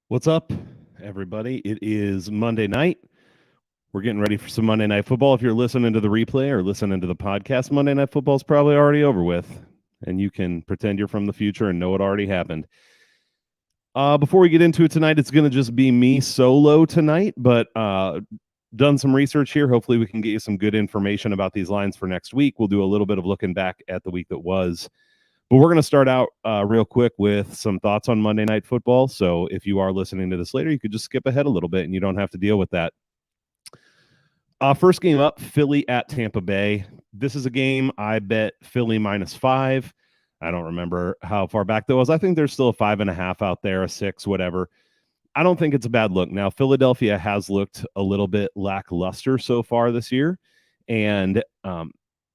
What's up, everybody? It is Monday night. We're getting ready for some Monday Night Football. If you're listening to the replay or listening to the podcast, Monday Night Football is probably already over with, and you can pretend you're from the future and know it already happened. Before we get into it tonight, it's going to just be me solo tonight, but done some research here. Hopefully we can get you some good information about these lines for next week. We'll do a little bit of looking back at the week that was. But we're going to start out real quick with some thoughts on Monday Night Football. So if you are listening to this later, you could just skip ahead a little bit and you don't have to deal with that. First game up, Philly at Tampa Bay. This is a game I bet Philly -5. I don't remember how far back that was. I think there's still a 5.5 out there, a 6, whatever. I don't think it's a bad look. Now, Philadelphia has looked a little bit lackluster so far this year. And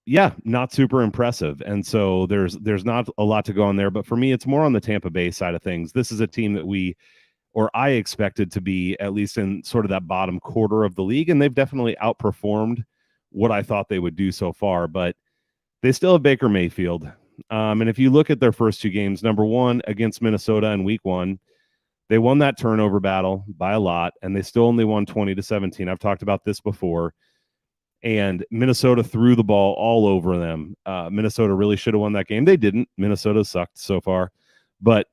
yeah, not super impressive. And so there's not a lot to go on there. But for me, it's more on the Tampa Bay side of things. This is a team that I expected to be at least in sort of that bottom quarter of the league. And they've definitely outperformed what I thought they would do so far. But they still have Baker Mayfield. And if you look at their first two games, number one against Minnesota in week 1, they won that turnover battle by a lot, and they still only won 20-17. I've talked about this before. And Minnesota threw the ball all over them. Minnesota really should have won that game. They didn't. Minnesota sucked so far. But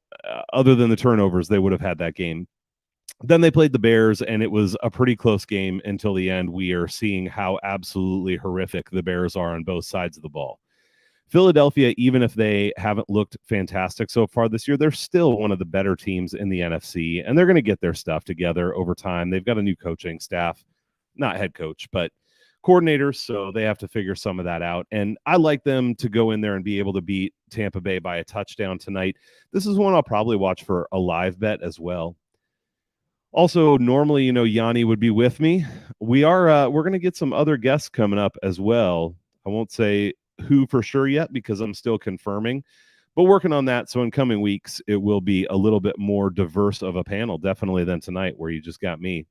other than the turnovers, they would have had that game. Then they played the Bears, and it was a pretty close game until the end. We are seeing how absolutely horrific the Bears are on both sides of the ball. Philadelphia, even if they haven't looked fantastic so far this year, they're still one of the better teams in the NFC, and they're going to get their stuff together over time. They've got a new coaching staff, not head coach, but coordinators, so they have to figure some of that out. And I like them to go in there and be able to beat Tampa Bay by a touchdown tonight. This is one I'll probably watch for a live bet as well. Also, normally, Yanni would be with me. We're going to get some other guests coming up as well. I won't say who for sure yet because I'm still confirming, but working on that. So in coming weeks, it will be a little bit more diverse of a panel, definitely than tonight where you just got me.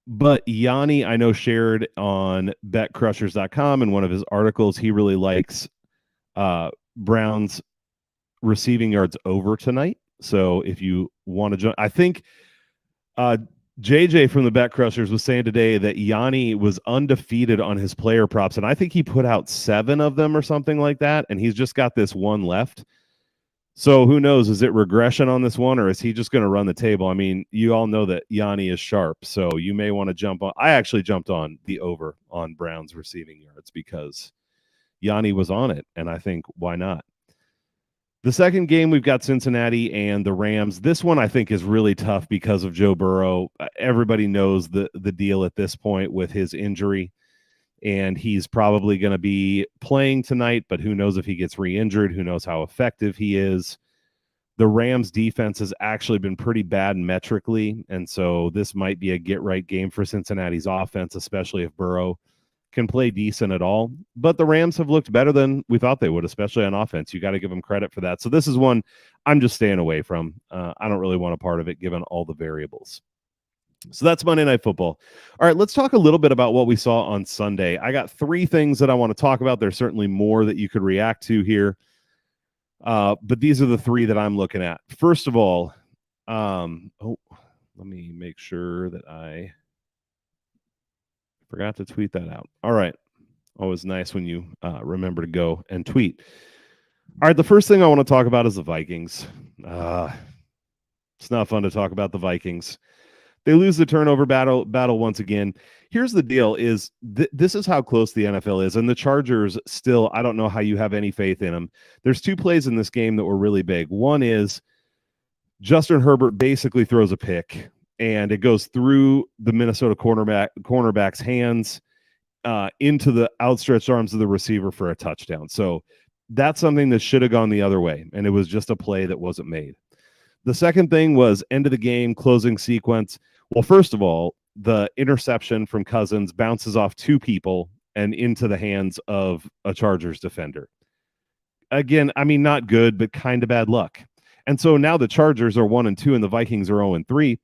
But Yanni, I know, shared on betcrushers.com in one of his articles, he really likes Browns receiving yards over tonight. So if you want to join, I think JJ from the Bet Crushers was saying today that Yanni was undefeated on his player props, and I think he put out 7 of them or something like that, and he's just got this one left. So who knows? Is it regression on this one, or is he just going to run the table? I mean, you all know that Yanni is sharp, so you may want to jump on. I actually jumped on the over on Browns receiving yards because Yanni was on it, and I think why not? The second game, we've got Cincinnati and the Rams. This one I think is really tough because of Joe Burrow. Everybody knows the deal at this point with his injury, and he's probably going to be playing tonight, but who knows if he gets re-injured? Who knows how effective he is? The Rams defense has actually been pretty bad metrically, and so this might be a get-right game for Cincinnati's offense, especially if Burrow can play decent at all. But the Rams have looked better than we thought they would, especially on offense. You got to give them credit for that. So this is one I'm just staying away from. I don't really want a part of it given all the variables. So that's Monday Night Football. All right, let's talk a little bit about what we saw on Sunday. I got 3 things that I want to talk about. There's certainly more that you could react to here. But these are the 3 that I'm looking at. First of all, let me make sure that I forgot to tweet that out. All right. Always nice when you remember to go and tweet. All right, the first thing I want to talk about is the Vikings. It's not fun to talk about the Vikings. They lose the turnover battle once again. Here's the deal is this is how close the NFL is, and the Chargers still, I don't know how you have any faith in them. There's 2 plays in this game that were really big. One is Justin Herbert basically throws a pick, and it goes through the Minnesota cornerback's hands into the outstretched arms of the receiver for a touchdown. So that's something that should have gone the other way, and it was just a play that wasn't made. The second thing was end of the game, closing sequence. Well, first of all, the interception from Cousins bounces off 2 people and into the hands of a Chargers defender. Again, I mean, not good, but kind of bad luck. And so now the Chargers are 1-2 and the Vikings are 0-3.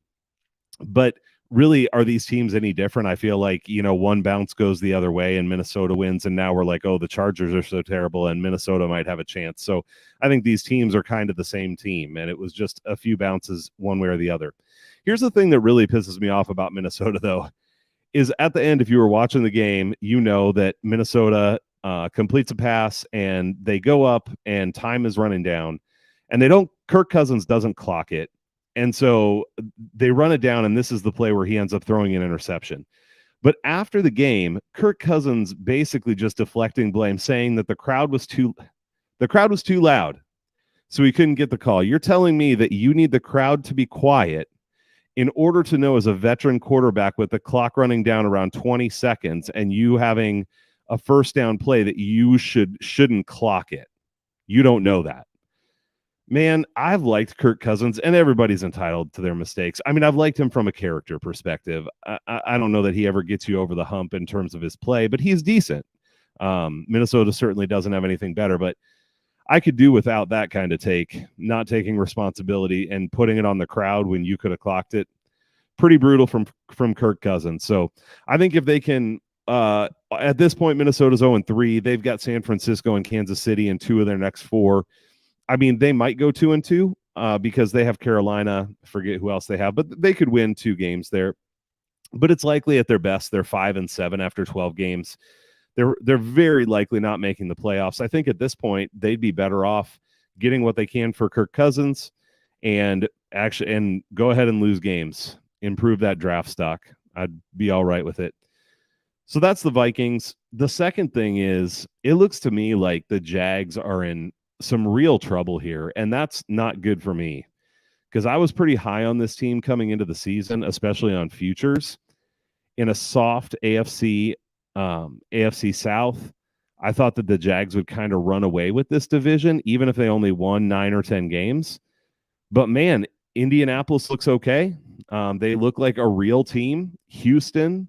But really, are these teams any different? I feel like, one bounce goes the other way and Minnesota wins, and now we're like, oh, the Chargers are so terrible and Minnesota might have a chance. So I think these teams are kind of the same team, and it was just a few bounces one way or the other. Here's the thing that really pisses me off about Minnesota, though, is at the end, if you were watching the game, that Minnesota completes a pass and they go up and time is running down, and Kirk Cousins doesn't clock it. And so they run it down, and this is the play where he ends up throwing an interception. But after the game, Kirk Cousins basically just deflecting blame, saying that the crowd was too loud, so he couldn't get the call. You're telling me that you need the crowd to be quiet in order to know, as a veteran quarterback with the clock running down around 20 seconds and you having a first down play, that you shouldn't clock it. You don't know that. Man, I've liked Kirk Cousins, and everybody's entitled to their mistakes. I mean, I've liked him from a character perspective. I don't know that he ever gets you over the hump in terms of his play, but he's decent. Minnesota certainly doesn't have anything better, but I could do without that kind of take, not taking responsibility and putting it on the crowd when you could have clocked it. Pretty brutal from Kirk Cousins. So I think if they can, at this point, Minnesota's 0-3. They've got San Francisco and Kansas City in 2 of their next 4. I mean, they might go 2-2 because they have Carolina. I forget who else they have, but they could win 2 games there. But it's likely at their best they're 5-7 after 12 games. They're very likely not making the playoffs. I think at this point they'd be better off getting what they can for Kirk Cousins and go ahead and lose games, improve that draft stock. I'd be all right with it. So that's the Vikings. The second thing is, it looks to me like the Jags are in some real trouble here, and that's not good for me, because I was pretty high on this team coming into the season, especially on futures. In a soft AFC South, I thought that the Jags would kind of run away with this division, even if they only won 9 or 10 games. But man, Indianapolis looks okay. They look like a real team. Houston,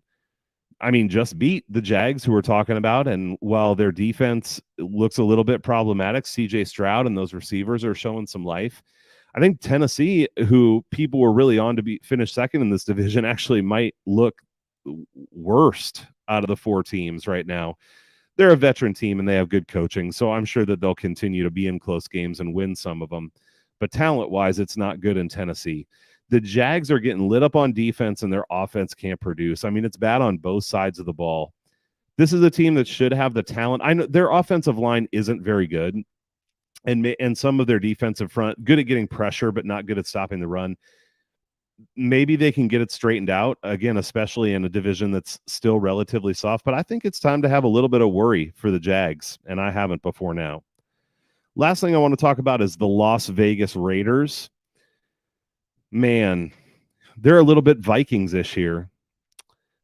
just beat the Jags, who we're talking about. And while their defense looks a little bit problematic, CJ Stroud and those receivers are showing some life. I think Tennessee, who people were really on to finish second in this division, actually might look worst out of the 4 teams right now. They're a veteran team and they have good coaching, so I'm sure that they'll continue to be in close games and win some of them. But talent-wise, it's not good in Tennessee. The Jags are getting lit up on defense, and their offense can't produce. It's bad on both sides of the ball. This is a team that should have the talent. I know their offensive line isn't very good, and some of their defensive front, good at getting pressure, but not good at stopping the run. Maybe they can get it straightened out, again, especially in a division that's still relatively soft. But I think it's time to have a little bit of worry for the Jags, and I haven't before now. Last thing I want to talk about is the Las Vegas Raiders. Man, they're a little bit Vikings-ish here.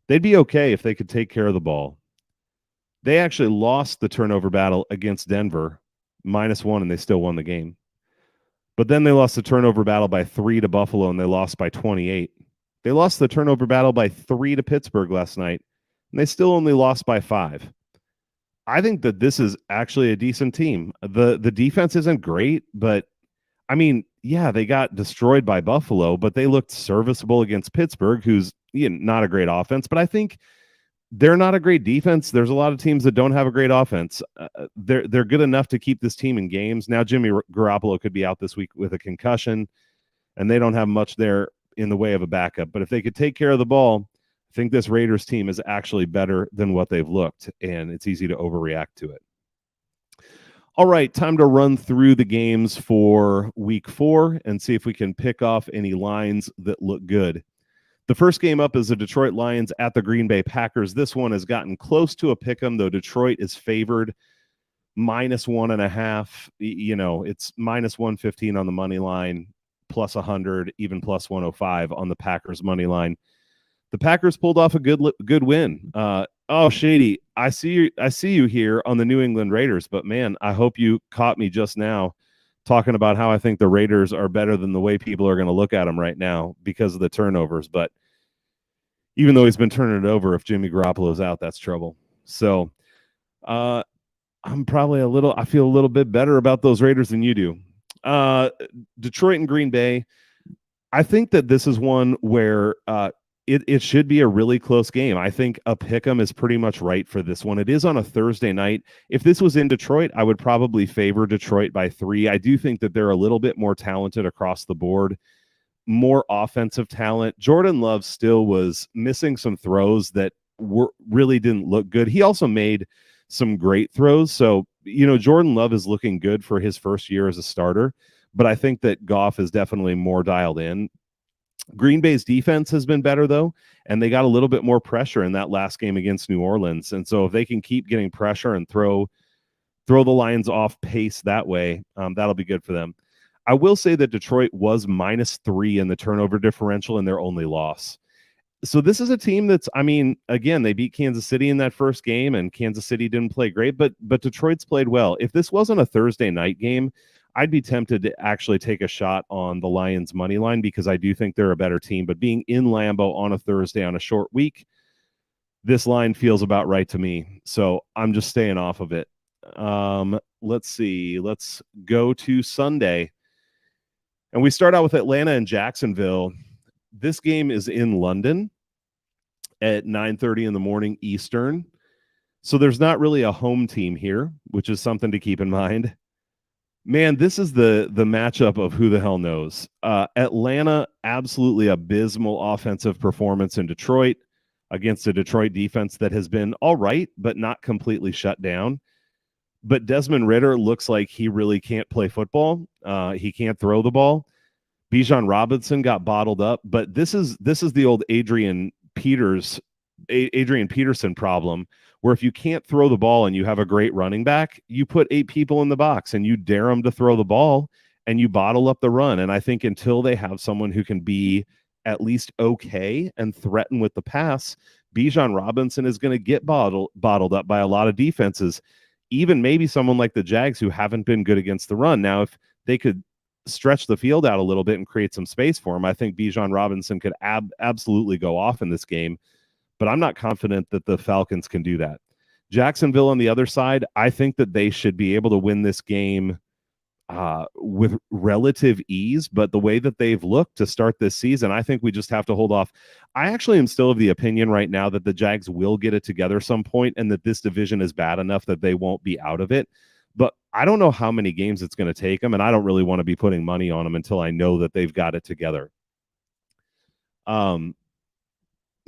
They'd be okay if they could take care of the ball. They actually lost the turnover battle against Denver, -1, and they still won the game. But then they lost the turnover battle by 3 to Buffalo, and they lost by 28. They lost the turnover battle by 3 to Pittsburgh last night, and they still only lost by 5. I think that this is actually a decent team. The defense isn't great, but they got destroyed by Buffalo, but they looked serviceable against Pittsburgh, who's not a great offense. But I think they're not a great defense. There's a lot of teams that don't have a great offense. They're good enough to keep this team in games. Now Jimmy Garoppolo could be out this week with a concussion, and they don't have much there in the way of a backup. But if they could take care of the ball, I think this Raiders team is actually better than what they've looked, and it's easy to overreact to it. All right, time to run through the games for week 4 and see if we can pick off any lines that look good. The first game up is the Detroit Lions at the Green Bay Packers. This one has gotten close to a pick'em, though Detroit is favored -1.5. It's -115 on the money line, +100, even +105 on the Packers money line. The Packers pulled off a good win. Shady, I see you here on the New England Raiders, but man, I hope you caught me just now talking about how I think the Raiders are better than the way people are going to look at them right now because of the turnovers. But even though he's been turning it over, if Jimmy Garoppolo's out, that's trouble. So I feel a little bit better about those Raiders than you do. Detroit and Green Bay. I think that this is one where it should be a really close game. I think a pick'em is pretty much right for this one. It is on a Thursday night. If this was in Detroit, I would probably favor Detroit by 3. I do think that they're a little bit more talented across the board, more offensive talent. Jordan Love still was missing some throws that really didn't look good. He also made some great throws. So, Jordan Love is looking good for his first year as a starter, but I think that Goff is definitely more dialed in. Green Bay's defense has been better, though, and they got a little bit more pressure in that last game against New Orleans. And so if they can keep getting pressure and throw the Lions off pace that way, that'll be good for them. I will say that Detroit was -3 in the turnover differential in their only loss. So this is a team that's, again, they beat Kansas City in that first game, and Kansas City didn't play great, but Detroit's played well. If this wasn't a Thursday night game, I'd be tempted to actually take a shot on the Lions money line because I do think they're a better team. But being in Lambeau on a Thursday on a short week, this line feels about right to me. So I'm just staying off of it. Let's see. Let's go to Sunday. And we start out with Atlanta and Jacksonville. This game is in London at 9:30 in the morning Eastern. So there's not really a home team here, which is something to keep in mind. Man, this is the matchup of who the hell knows. Atlanta, absolutely abysmal offensive performance in Detroit against a Detroit defense that has been all right, but not completely shut down. But Desmond Ridder looks like he really can't play football. He can't throw the ball. Bijan Robinson got bottled up, but this is the old Adrian Peterson problem, where if you can't throw the ball and you have a great running back, you put 8 people in the box and you dare them to throw the ball and you bottle up the run. And I think until they have someone who can be at least okay and threaten with the pass, Bijan Robinson is going to get bottled up by a lot of defenses, even maybe someone like the Jags who haven't been good against the run. Now, if they could stretch the field out a little bit and create some space for him, I think Bijan Robinson could absolutely go off in this game. But I'm not confident that the Falcons can do that. Jacksonville on the other side, I think that they should be able to win this game with relative ease. But the way that they've looked to start this season, I think we just have to hold off. I actually am still of the opinion right now that the Jags will get it together some point and that this division is bad enough that they won't be out of it. But I don't know how many games it's going to take them, and I don't really want to be putting money on them until I know that they've got it together.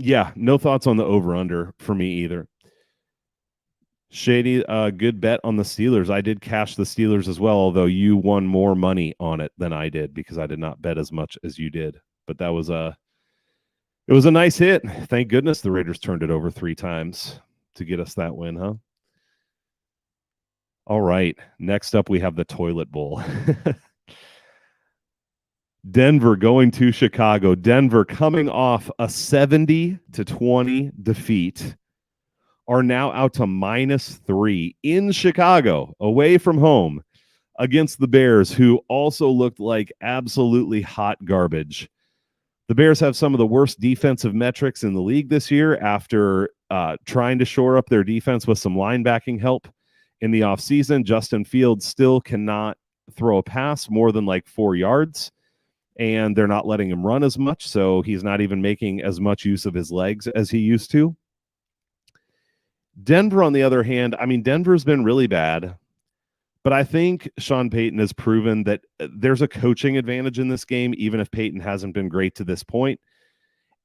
Yeah, no thoughts on the over-under for me either. Shady, good bet on the Steelers. I did cash the Steelers as well, although you won more money on it than I did because I did not bet as much as you did. But it was a nice hit. Thank goodness the Raiders turned it over 3 times to get us that win, huh? All right, next up we have the Toilet Bowl. Denver going to Chicago. Denver, coming off a 70-20 defeat, are now out to -3 in Chicago, away from home, against the Bears, who also looked like absolutely hot garbage. The Bears have some of the worst defensive metrics in the league this year after trying to shore up their defense with some linebacking help in the offseason. Justin Fields still cannot throw a pass more than like 4 yards. And they're not letting him run as much, so he's not even making as much use of his legs as he used to. Denver, on the other hand, Denver's been really bad, but I think Sean Payton has proven that there's a coaching advantage in this game, even if Payton hasn't been great to this point.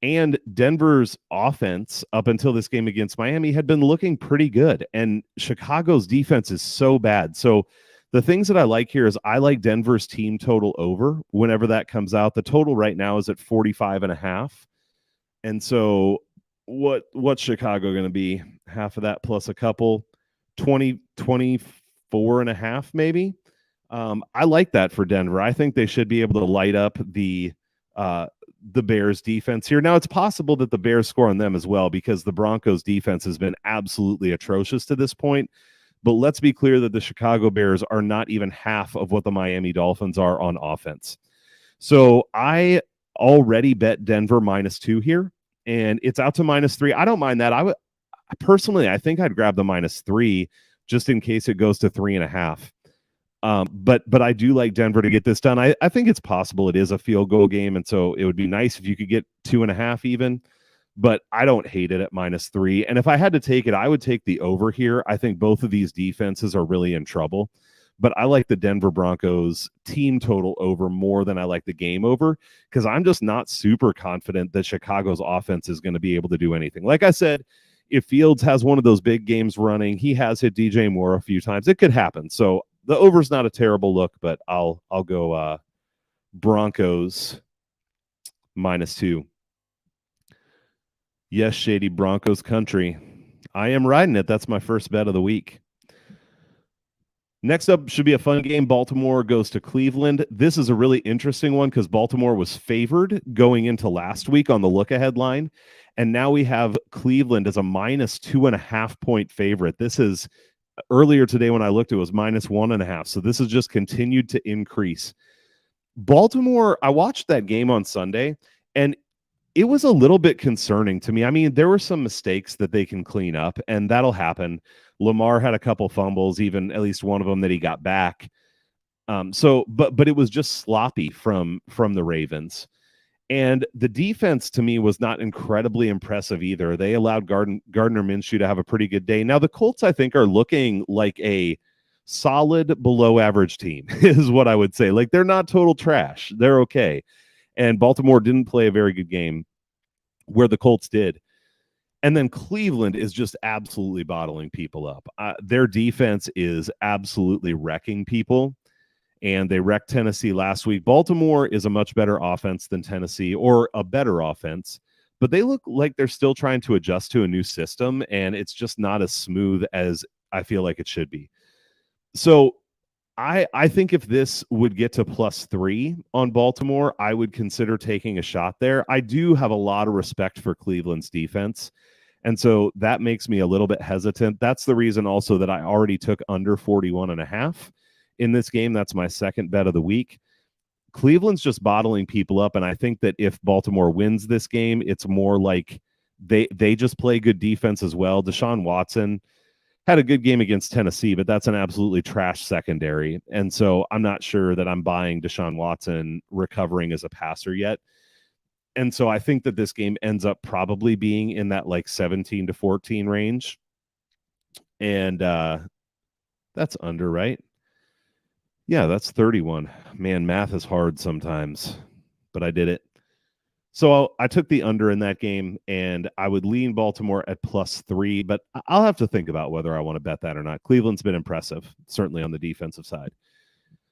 And Denver's offense, up until this game against Miami, had been looking pretty good, and Chicago's defense is so bad. So the things that I like here is I like Denver's team total over whenever that comes out. The total right now is at 45.5. And so what's Chicago going to be? Half of that plus a couple, 24.5 maybe. I like that for Denver. I think they should be able to light up the Bears defense here. Now, it's possible that the Bears score on them as well because the Broncos defense has been absolutely atrocious to this point. But let's be clear that the Chicago Bears are not even half of what the Miami Dolphins are on offense. So I already bet Denver -2 here, and it's out to -3. I don't mind that. I think I'd grab the -3 just in case it goes to 3.5. But I do like Denver to get this done. I think it's possible it is a field goal game, and so it would be nice if you could get 2.5 even. but I don't hate it at -3. And if I had to take it, I would take the over here. I think both of these defenses are really in trouble, but I like the Denver Broncos team total over more than I like the game over, because I'm just not super confident that Chicago's offense is going to be able to do anything. Like I said, if Fields has one of those big games running, he has hit DJ Moore a few times. It could happen. So the over's not a terrible look, but I'll go Broncos -2. Yes, Shady, Broncos country. I am riding it. That's my first bet of the week. Next up should be a fun game. Baltimore goes to Cleveland. This is a really interesting one because Baltimore was favored going into last week on the look-ahead line, and now we have Cleveland as a -2.5 point favorite. This is earlier today when I looked, it was -1.5. So this has just continued to increase. Baltimore, I watched that game on Sunday, and it was a little bit concerning to me. I mean, there were some mistakes that they can clean up, and that'll happen. Lamar had a couple fumbles, even at least one of them that he got back. But it was just sloppy from the Ravens. And the defense to me was not incredibly impressive either. They allowed Gardner Minshew to have a pretty good day. Now the Colts, I think, are looking like a solid below average team is what I would say. Like, they're not total trash. They're okay. And Baltimore didn't play a very good game where the Colts did. And then Cleveland is just absolutely bottling people up. Their defense is absolutely wrecking people, and they wrecked Tennessee last week. Baltimore is a much better offense than Tennessee, or a better offense, but they look like they're still trying to adjust to a new system, and it's just not as smooth as I feel like it should be. So I think if this would get to +3 on Baltimore, I would consider taking a shot there. I do have a lot of respect for Cleveland's defense, and so that makes me a little bit hesitant. That's the reason also that I already took under 41.5 in this game. That's my second bet of the week. Cleveland's just bottling people up, and I think that if Baltimore wins this game, it's more like they just play good defense as well. Deshaun Watson had a good game against Tennessee, but that's an absolutely trash secondary. And so I'm not sure that I'm buying Deshaun Watson recovering as a passer yet. And so I think that this game ends up probably being in that like 17-14 range. And that's under, right? Yeah, that's 31. Man, math is hard sometimes, but I did it. So I took the under in that game, and I would lean Baltimore at +3, but I'll have to think about whether I want to bet that or not. Cleveland's been impressive, certainly on the defensive side.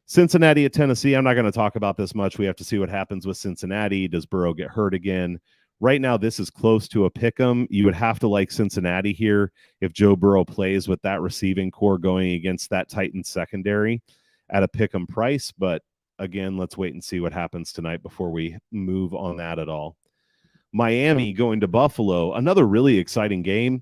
Cincinnati at Tennessee, I'm not going to talk about this much. We have to see what happens with Cincinnati. Does Burrow get hurt again? Right now, this is close to a pick 'em. You would have to like Cincinnati here if Joe Burrow plays with that receiving core going against that Titans secondary at a pick 'em price, but again, let's wait and see what happens tonight before we move on that at all. Miami going to Buffalo, another really exciting game.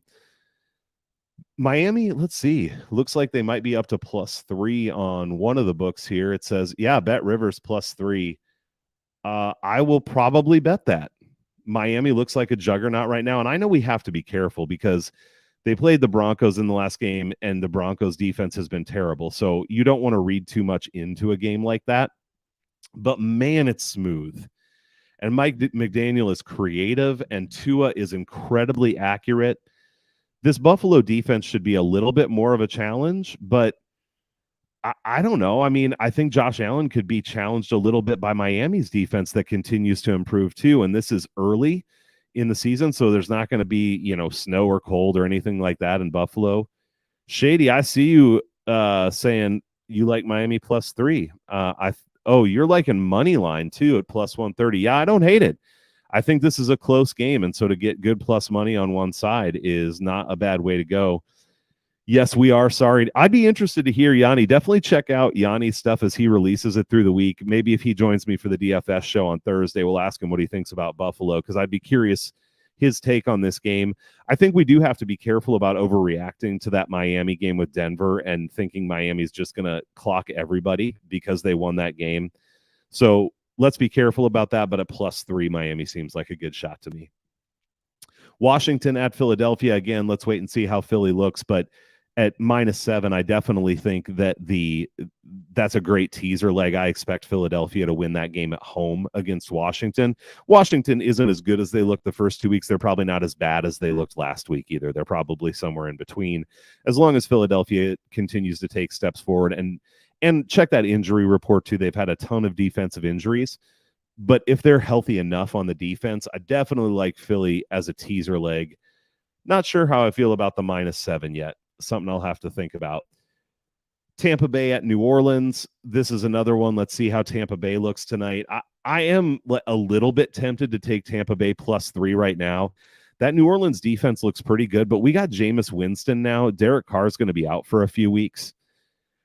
Miami, let's see, looks like they might be up to +3 on one of the books here. It says, yeah, bet Rivers +3. I will probably bet that. Miami looks like a juggernaut right now, and I know we have to be careful because they played the Broncos in the last game, and the Broncos defense has been terrible. So you don't want to read too much into a game like that. But man, it's smooth. And Mike McDaniel is creative, and Tua is incredibly accurate. This Buffalo defense should be a little bit more of a challenge, but I don't know. I mean, I think Josh Allen could be challenged a little bit by Miami's defense that continues to improve too. And this is early in the season, so there's not going to be, snow or cold or anything like that in Buffalo. Shady, I see you saying you like Miami +3. You're liking money line too at +130. Yeah, I don't hate it. I think this is a close game, and so to get good plus money on one side is not a bad way to go. Yes, we are sorry. I'd be interested to hear Yanni. Definitely check out Yanni's stuff as he releases it through the week. Maybe if he joins me for the DFS show on Thursday, we'll ask him what he thinks about Buffalo, because I'd be curious his take on this game. I think we do have to be careful about overreacting to that Miami game with Denver and thinking Miami's just going to clock everybody because they won that game. So let's be careful about that. But at +3, Miami seems like a good shot to me. Washington at Philadelphia. Again, let's wait and see how Philly looks. But At -7, I definitely think that that's a great teaser leg. I expect Philadelphia to win that game at home against Washington. Washington isn't as good as they looked the first 2 weeks. They're probably not as bad as they looked last week either. They're probably somewhere in between. As long as Philadelphia continues to take steps forward and check that injury report too. They've had a ton of defensive injuries, but if they're healthy enough on the defense, I definitely like Philly as a teaser leg. Not sure how I feel about the -7 yet. Something I'll have to think about. Tampa Bay at New Orleans. This is another one. Let's see how Tampa Bay looks tonight. I am a little bit tempted to take Tampa Bay +3 right now. That New Orleans defense looks pretty good, but we got Jameis Winston now. Derek Carr is going to be out for a few weeks.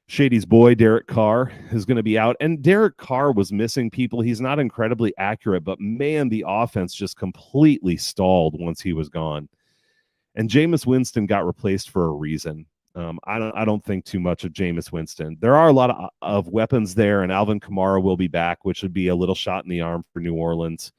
Shady's boy, Derek Carr, is going to be out. And Derek Carr was missing people. He's not incredibly accurate, but man, the offense just completely stalled once he was gone. And Jameis Winston got replaced for a reason. I don't think too much of Jameis Winston. There are a lot of weapons there, and Alvin Kamara will be back, which would be a little shot in the arm for New Orleans.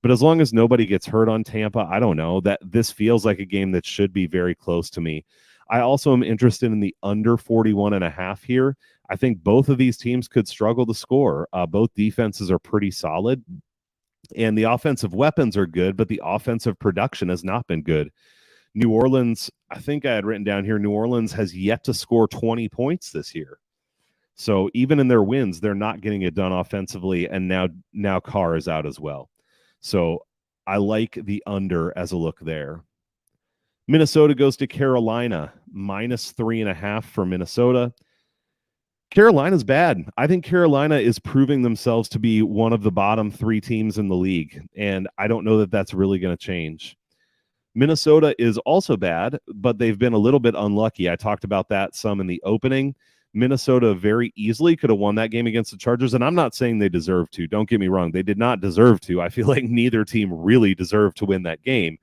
But as long as nobody gets hurt on Tampa, I don't know. That this feels like a game that should be very close to me. I also am interested in the under 41.5 here. I think both of these teams could struggle to score. Both defenses are pretty solid, and the offensive weapons are good, but the offensive production has not been good. New Orleans, I think I had written down here, New Orleans has yet to score 20 points this year. So even in their wins, they're not getting it done offensively, and now Carr is out as well. So I like the under as a look there. Minnesota goes to Carolina, -3.5 for Minnesota. Carolina's bad. I think Carolina is proving themselves to be one of the bottom 3 teams in the league, and I don't know that that's really going to change. Minnesota is also bad, but they've been a little bit unlucky. I talked about that some in the opening. Minnesota very easily could have won that game against the Chargers, and I'm not saying they deserve to. Don't get me wrong. They did not deserve to. I feel like neither team really deserved to win that game.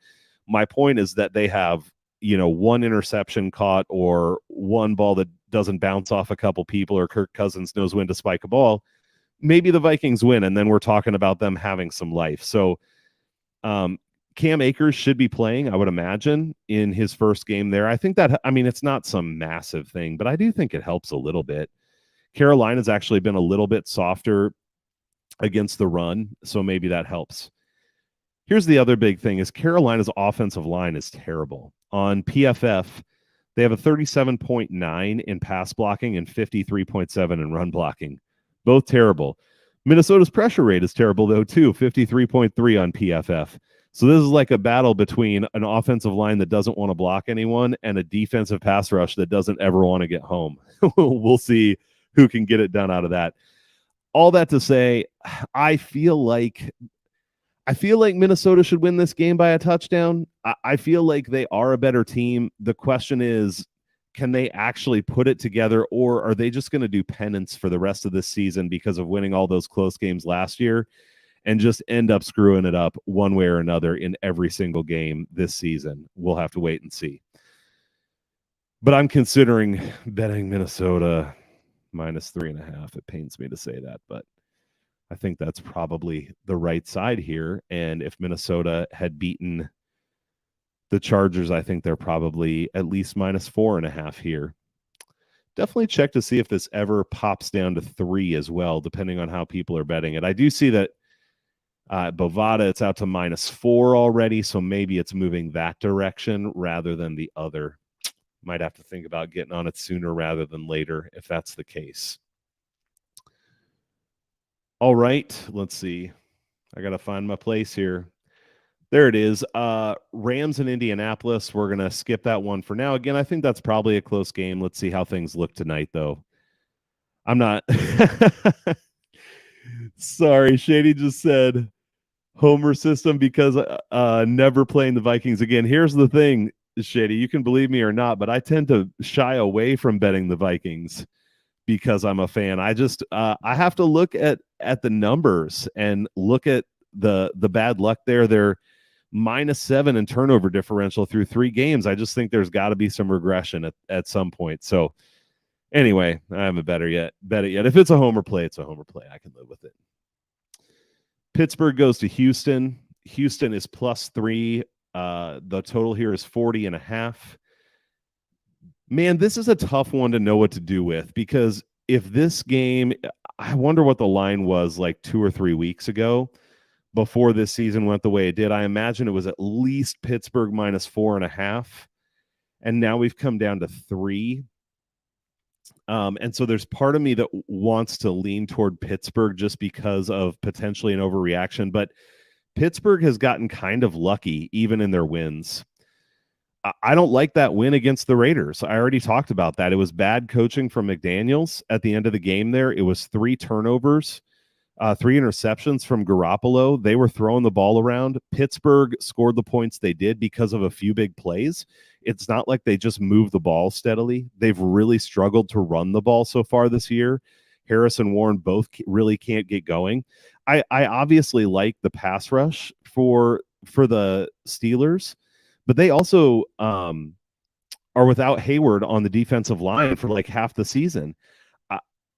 My point is that they have, one interception caught or one ball that doesn't bounce off a couple people, or Kirk Cousins knows when to spike a ball. Maybe the Vikings win, and then we're talking about them having some life. So, Cam Akers should be playing, I would imagine, in his first game there. I think that, it's not some massive thing, but I do think it helps a little bit. Carolina's actually been a little bit softer against the run, so maybe that helps. Here's the other big thing is Carolina's offensive line is terrible. On PFF, they have a 37.9 in pass blocking and 53.7 in run blocking. Both terrible. Minnesota's pressure rate is terrible, though, too, 53.3 on PFF. So this is like a battle between an offensive line that doesn't want to block anyone and a defensive pass rush that doesn't ever want to get home. We'll see who can get it done out of that. All that to say, I feel like Minnesota should win this game by a touchdown. I feel like they are a better team. The question is, can they actually put it together, or are they just going to do penance for the rest of this season because of winning all those close games last year and just end up screwing it up one way or another in every single game this season? We'll have to wait and see. But I'm considering betting Minnesota -3.5. It pains me to say that, but I think that's probably the right side here. And if Minnesota had beaten the Chargers, I think they're probably at least -4.5 here. Definitely check to see if this ever pops down to 3 as well, depending on how people are betting it. I do see that Bovada, it's out to -4 already, so maybe it's moving that direction rather than the other. Might have to think about getting on it sooner rather than later if that's the case. All right, let's see. I got to find my place here. There it is. Rams in Indianapolis. We're going to skip that one for now. Again, I think that's probably a close game. Let's see how things look tonight, though. I'm not. Sorry, Shady just said Homer system because never playing the Vikings again. Here's the thing, Shady. You can believe me or not, but I tend to shy away from betting the Vikings because I'm a fan. I just I have to look at the numbers and look at the bad luck there. They're -7 in turnover differential through 3 games. I just think there's got to be some regression at some point. So anyway, I haven't bet it yet. If it's a homer play, it's a homer play. I can live with it. Pittsburgh goes to Houston. Houston is +3. The total here is 40.5. Man, this is a tough one to know what to do with, because if this game, I wonder what the line was like 2 or 3 weeks ago before this season went the way it did. I imagine it was at least Pittsburgh -4.5. And now we've come down to 3. And so there's part of me that wants to lean toward Pittsburgh just because of potentially an overreaction. But Pittsburgh has gotten kind of lucky even in their wins. I don't like that win against the Raiders. I already talked about that. It was bad coaching from McDaniels at the end of the game there. It was 3 turnovers, 3 interceptions from Garoppolo. They were throwing the ball around. Pittsburgh scored the points they did because of a few big plays. It's not like they just moved the ball steadily. They've really struggled to run the ball so far this year. Harris and Warren both really can't get going. I obviously like the pass rush for the Steelers, but they also are without Hayward on the defensive line for like half the season.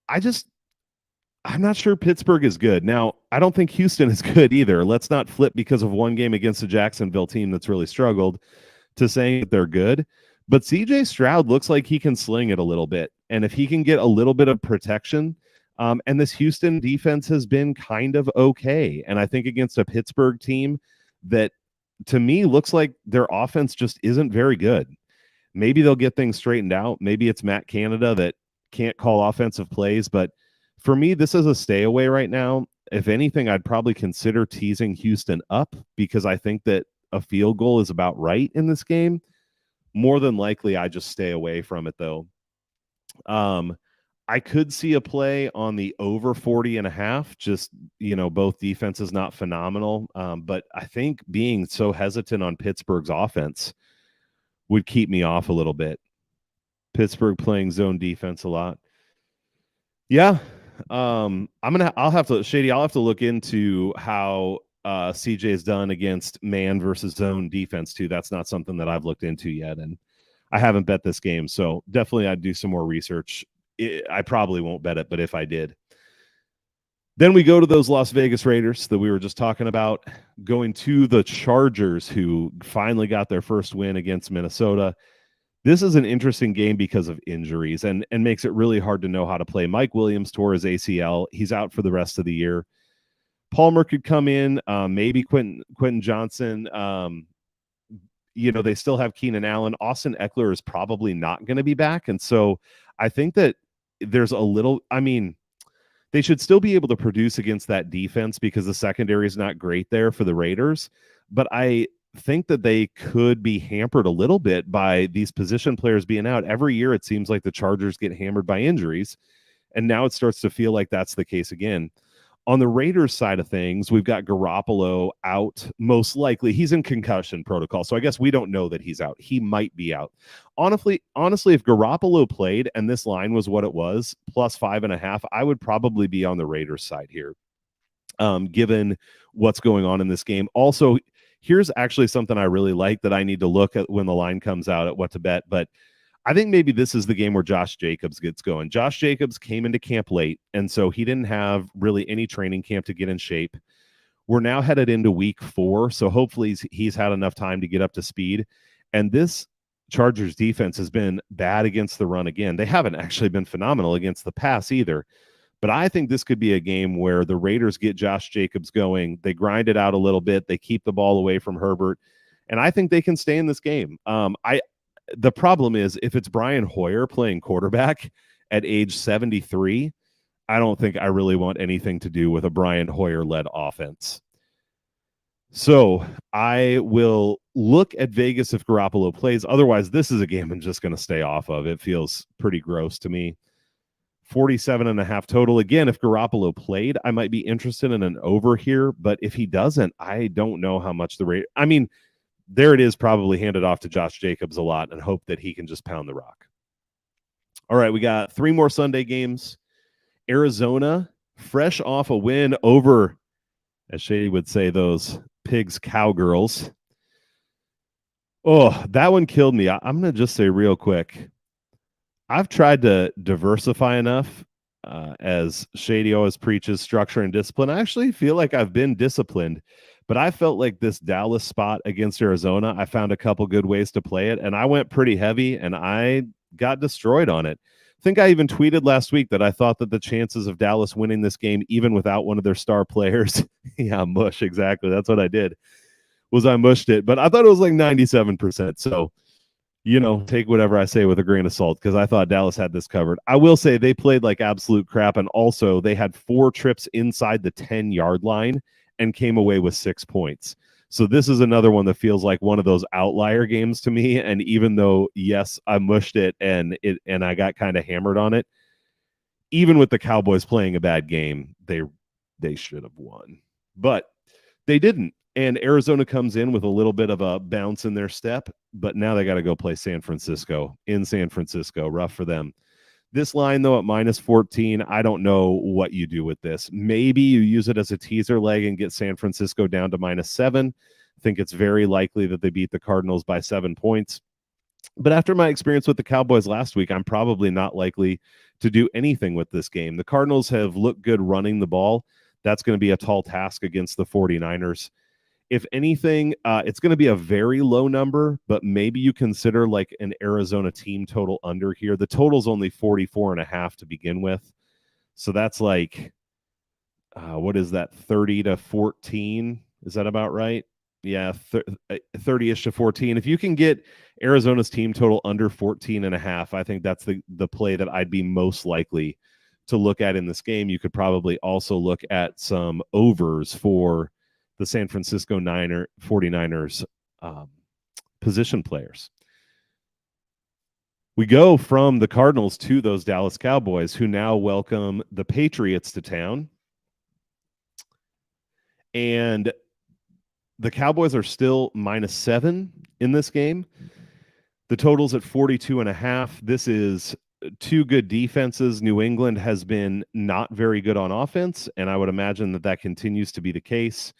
I'm not sure Pittsburgh is good. Now, I don't think Houston is good either. Let's not flip because of one game against the Jacksonville team that's really struggled to saying that they're good. But CJ Stroud looks like he can sling it a little bit. And if he can get a little bit of protection, and this Houston defense has been kind of okay. And I think against a Pittsburgh team that, to me, looks like their offense just isn't very good. Maybe they'll get things straightened out. Maybe it's Matt Canada that can't call offensive plays. But for me, this is a stay away right now. If anything, I'd probably consider teasing Houston up because I think that a field goal is about right in this game. More than likely, I just stay away from it, though. I could see a play on the over 40.5. Just, both defenses not phenomenal. But I think being so hesitant on Pittsburgh's offense would keep me off a little bit. Pittsburgh playing zone defense a lot. Yeah. I'll have to look into how CJ's done against man versus zone defense too. That's not something that I've looked into yet, and I haven't bet this game, so definitely I'd do some more research. I probably won't bet it, but if I did. Then we go to those Las Vegas Raiders that we were just talking about, going to the Chargers, who finally got their first win against Minnesota. This is an interesting game because of injuries and makes it really hard to know how to play. Mike Williams tore his ACL. He's out for the rest of the year. Palmer could come in, maybe Quentin Johnson. They still have Keenan Allen. Austin Eckler is probably not going to be back. And so I think that there's they should still be able to produce against that defense because the secondary is not great there for the Raiders. But I think that they could be hampered a little bit by these position players being out. Every year it seems like the Chargers get hammered by injuries, and now it starts to feel like that's the case again. On the Raiders side of things, we've got Garoppolo out. Most likely he's in concussion protocol, so I guess we don't know that he's out. He might be out. Honestly, if Garoppolo played and this line was what it was, plus 5.5, I would probably be on the Raiders side here, given what's going on in this game. Also, here's actually something I really like that I need to look at when the line comes out at what to bet, but I think maybe this is the game where Josh Jacobs gets going. Josh Jacobs came into camp late, and so he didn't have really any training camp to get in shape. We're now headed into week 4, so hopefully he's had enough time to get up to speed. And this Chargers defense has been bad against the run again. They haven't actually been phenomenal against the pass either. But I think this could be a game where the Raiders get Josh Jacobs going. They grind it out a little bit. They keep the ball away from Herbert. And I think they can stay in this game. The problem is if it's Brian Hoyer playing quarterback at age 73, I don't think I really want anything to do with a Brian Hoyer-led offense. So I will look at Vegas if Garoppolo plays. Otherwise, this is a game I'm just going to stay off of. It feels pretty gross to me. 47.5 total. Again, if Garoppolo played, I might be interested in an over here. But if he doesn't, I don't know how much the rate. There it is, probably handed off to Josh Jacobs a lot and hope that he can just pound the rock. All right, we got 3 more Sunday games. Arizona, fresh off a win over, as Shady would say, those Pigs Cowgirls. Oh, that one killed me. I'm going to just say real quick, I've tried to diversify enough, as Shady always preaches, structure and discipline. I actually feel like I've been disciplined. But I felt like this Dallas spot against Arizona, I found a couple good ways to play it, and I went pretty heavy, and I got destroyed on it. I think I even tweeted last week that I thought that the chances of Dallas winning this game, even without one of their star players, yeah, mush, exactly. That's what I did, was I mushed it. But I thought it was like 97%. So, take whatever I say with a grain of salt, because I thought Dallas had this covered. I will say they played like absolute crap, and also they had 4 trips inside the 10-yard line and came away with 6 points. So this is another one that feels like one of those outlier games to me. And even though, yes, I mushed it and I got kind of hammered on it, even with the Cowboys playing a bad game, they should have won. But they didn't. And Arizona comes in with a little bit of a bounce in their step, but now they got to go play San Francisco in San Francisco. Rough for them. This line, though, at -14, I don't know what you do with this. Maybe you use it as a teaser leg and get San Francisco down to -7. I think it's very likely that they beat the Cardinals by 7 points. But after my experience with the Cowboys last week, I'm probably not likely to do anything with this game. The Cardinals have looked good running the ball. That's going to be a tall task against the 49ers. If anything, it's going to be a very low number, but maybe you consider like an Arizona team total under here. The total's only 44.5 to begin with. So that's like, what is that, 30 to 14? Is that about right? Yeah, 30-ish to 14. If you can get Arizona's team total under 14.5, I think that's the play that I'd be most likely to look at in this game. You could probably also look at some overs for the San Francisco 49ers position players. We go from the Cardinals to those Dallas Cowboys, who now welcome the Patriots to town. And the Cowboys are still -7 in this game. The total's at 42.5. This is 2 good defenses. New England has been not very good on offense, and I would imagine that continues to be the case.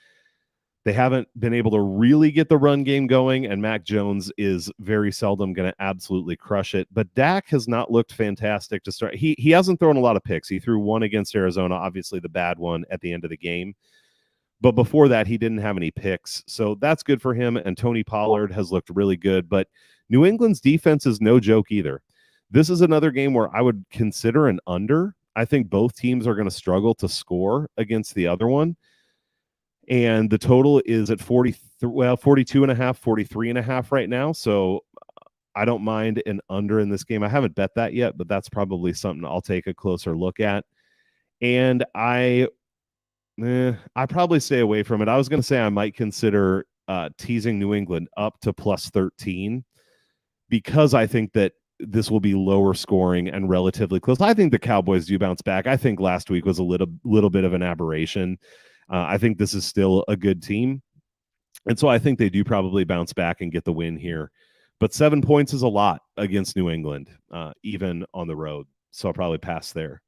They haven't been able to really get the run game going, and Mac Jones is very seldom going to absolutely crush it. But Dak has not looked fantastic to start. He hasn't thrown a lot of picks. He threw one against Arizona, obviously the bad one at the end of the game. But before that, he didn't have any picks. So that's good for him, and Tony Pollard has looked really good. But New England's defense is no joke either. This is another game where I would consider an under. I think both teams are going to struggle to score against the other one. And the total is at 42.5, 43.5 right now. So I don't mind an under in this game. I haven't bet that yet, but that's probably something I'll take a closer look at. And I probably stay away from it. I was going to say I might consider teasing New England up to +13, because I think that this will be lower scoring and relatively close. I think the Cowboys do bounce back. I think last week was a little bit of an aberration. I think this is still a good team. And so I think they do probably bounce back and get the win here. But 7 points is a lot against New England, even on the road. So I'll probably pass there.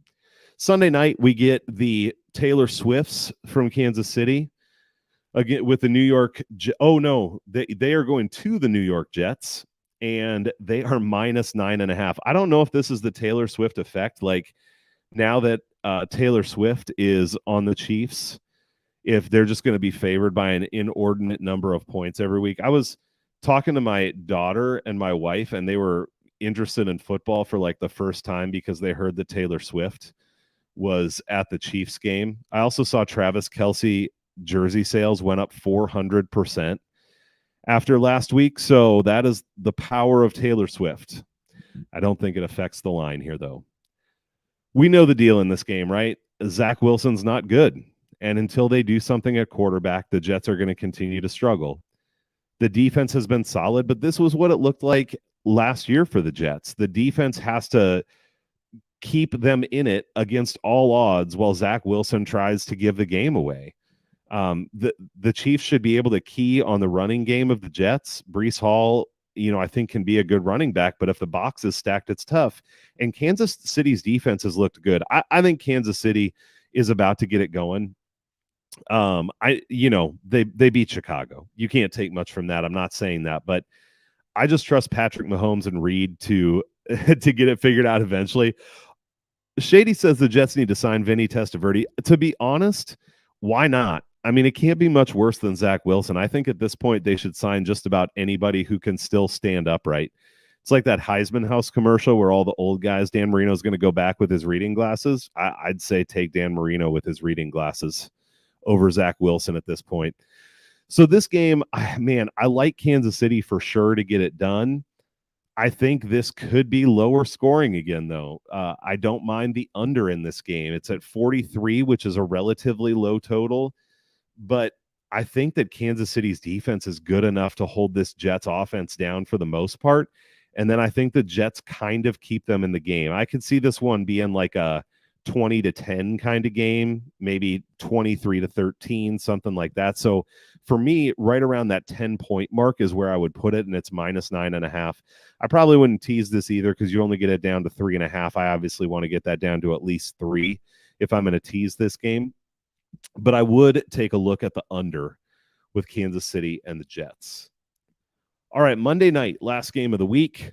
Sunday night, we get the Taylor Swifts from Kansas City again with the New York. Oh, no, they are going to the New York Jets, and they are -9.5. I don't know if this is the Taylor Swift effect. Like, now that Taylor Swift is on the Chiefs, if they're just going to be favored by an inordinate number of points every week. I was talking to my daughter and my wife, and they were interested in football for like the first time because they heard that Taylor Swift was at the Chiefs game. I also saw Travis Kelce jersey sales went up 400% after last week. So that is the power of Taylor Swift. I don't think it affects the line here, though. We know the deal in this game, right? Zach Wilson's not good. And until they do something at quarterback, the Jets are going to continue to struggle. The defense has been solid, but this was what it looked like last year for the Jets. The defense has to keep them in it against all odds while Zach Wilson tries to give the game away. The Chiefs should be able to key on the running game of the Jets. Breece Hall, I think can be a good running back, but if the box is stacked, it's tough. And Kansas City's defense has looked good. I think Kansas City is about to get it going. They beat Chicago. You can't take much from that. I'm not saying that, but I just trust Patrick Mahomes and Reed to get it figured out eventually. Shady says the Jets need to sign Vinny Testaverde. To be honest, why not? I mean, it can't be much worse than Zach Wilson. I think at this point they should sign just about anybody who can still stand upright. It's like that Heisman House commercial where all the old guys, Dan Marino's going to go back with his reading glasses. I'd say take Dan Marino with his reading glasses over Zach Wilson at this point. So this game, man, I like Kansas City for sure to get it done. I think this could be lower scoring again, though. I don't mind the under in this game. It's at 43, which is a relatively low total. But I think that Kansas City's defense is good enough to hold this Jets offense down for the most part. And then I think the Jets kind of keep them in the game. I could see this one being like a 20-10 kind of game, maybe 23-13, something like that. So for me, right around that 10-point mark is where I would put it, and it's -9.5. I probably wouldn't tease this either because you only get it down to 3.5. I obviously want to get that down to at least 3 if I'm going to tease this game. But I would take a look at the under with Kansas City and the Jets. All right, Monday night, last game of the week.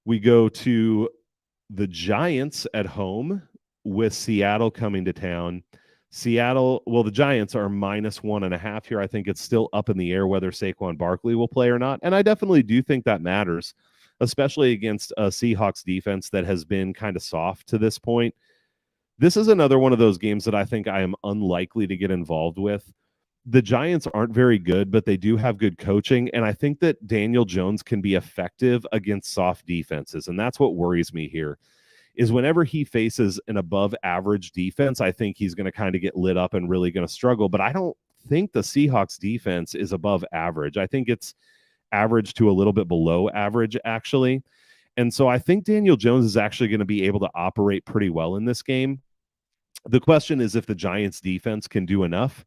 We go to the Giants at home with Seattle coming to town. Seattle, well, the Giants are -1.5 here. I think it's still up in the air whether Saquon Barkley will play or not. And I definitely do think that matters, especially against a Seahawks defense that has been kind of soft to this point. This is another one of those games that I think I am unlikely to get involved with. The Giants aren't very good, but they do have good coaching. And I think that Daniel Jones can be effective against soft defenses. And that's what worries me here is whenever he faces an above average defense, I think he's going to kind of get lit up and really going to struggle. But I don't think the Seahawks defense is above average. I think it's average to a little bit below average, actually. And so I think Daniel Jones is actually going to be able to operate pretty well in this game. The question is if the Giants defense can do enough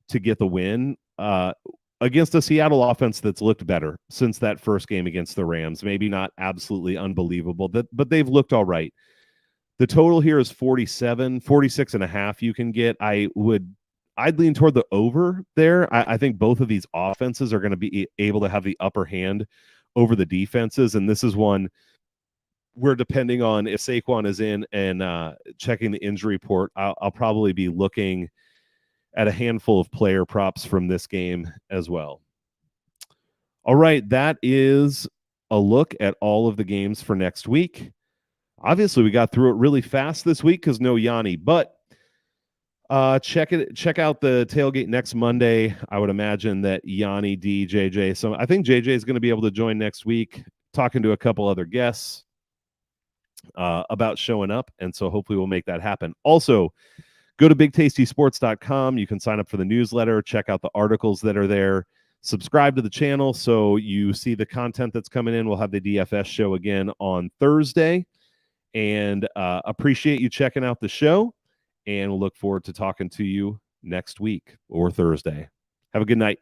to get the win against a Seattle offense that's looked better since that first game against the Rams. Maybe not absolutely unbelievable, but they've looked all right. The total here is 46.5 you can get. I'd lean toward the over there. I think both of these offenses are going to be able to have the upper hand over the defenses, and this is one where, depending on if Saquon is in and checking the injury report, I'll probably be looking at a handful of player props from this game as well. All right, that is a look at all of the games for next week. Obviously, we got through it really fast this week because no Yanni, but check out the tailgate next Monday. I would imagine that Yanni, D, JJ. So I think JJ is going to be able to join next week, talking to a couple other guests about showing up. And so hopefully we'll make that happen. Also, go to BigTastySports.com. You can sign up for the newsletter, check out the articles that are there, subscribe to the channel so you see the content that's coming in. We'll have the DFS show again on Thursday. And appreciate you checking out the show. And we'll look forward to talking to you next week or Thursday. Have a good night.